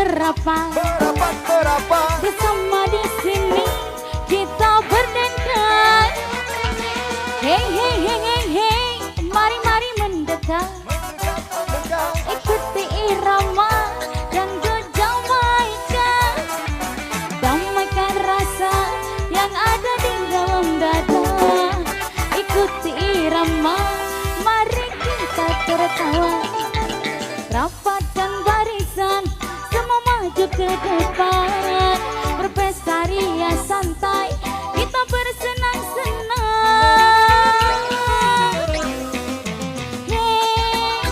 merapat bersama di sini kita berdendang. Hey hey hey hey hey, mari mari mendekat, ikuti irama dangdut Jamaika, damaikan rasa yang ada di dalam dada. Ikuti irama, mari kita tertawa, rapatkan barisan, semua maju ke depan, berpesta ria santai, kita bersenang-senang. Hey,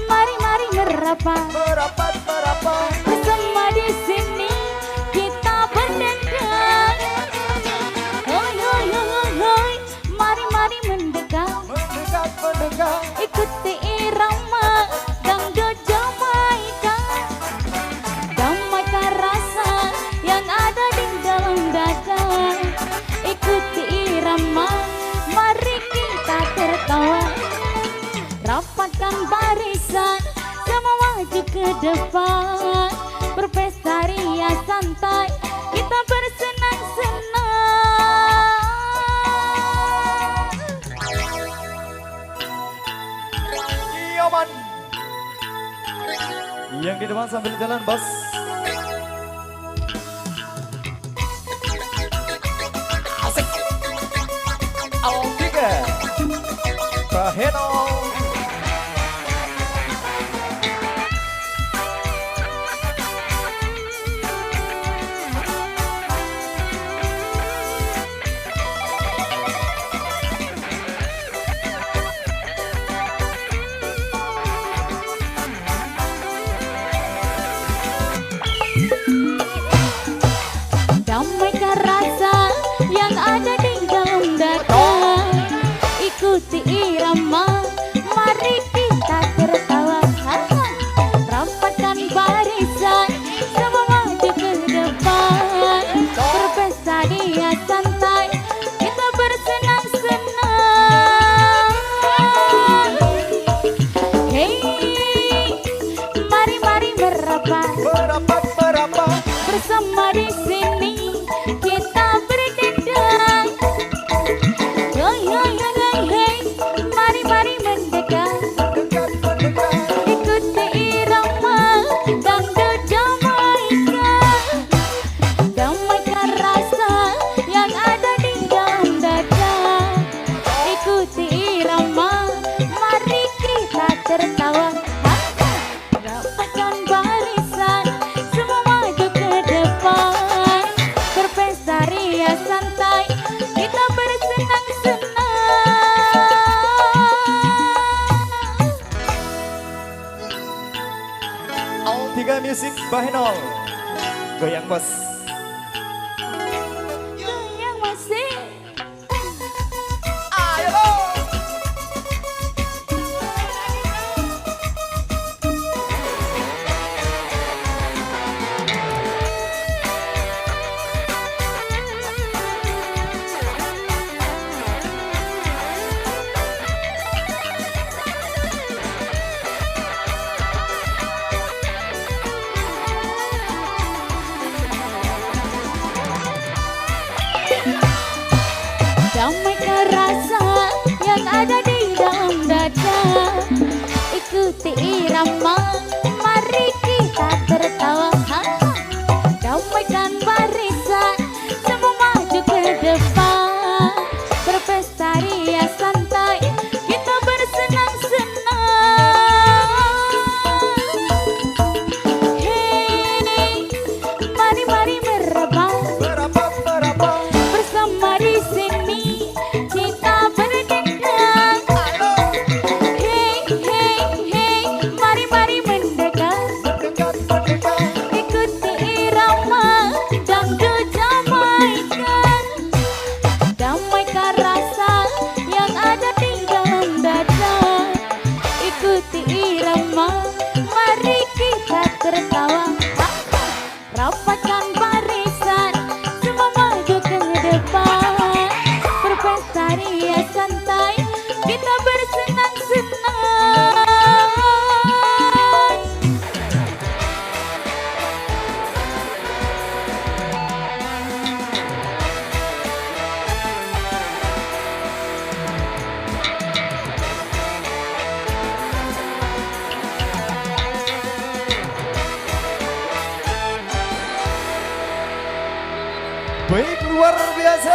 mari-mari merapat bersama di sini kita berdendang. Hoi hoi hoi hoi, mari-mari mendekat, ikuti irama dangdut Jamaika, damaikan rasa yang ada di dalam dada. Ikuti irama, mari kita tertawa, rapatkan barisan, semua maju ke depan, berpesta ria santai, kita bersenang-senang. Yoman yang di depan sambil jalan bos. Asik. Al-3 Baheno. Damaikan rasa yang ada di dalam dada. Ikuti irama, mari kita tertawa, rapatkan barisan, semua maju ke depan, berpesta dia santai, kita bersenang-senang. Hey, mari-mari merapat bersama di sini kita berdendang. Hey hey hey hey hey, mari mari mendekat, ikuti irama dangdut Jamaika, damaikan rasa yang ada di dalam dada. Ikuti irama, mari kita tertawa, rapatkan barisan, semua maju ke depan, berpesta ria santai, kita bersenang-senang. Al-3 Music Bahenol. Goyang bos. Yang masih Ayo lo. damaikan rasa yang ada di dalam dada. Ikuti irama, mari kita tertawa, damaikan barisan, semua maju ke depan, berpesta ria santai, kita bersenang-senang. Hey, mari-mari merapat bersama di sini kita berdendang. Hey hey hey, mari-mari mendekat. biasa.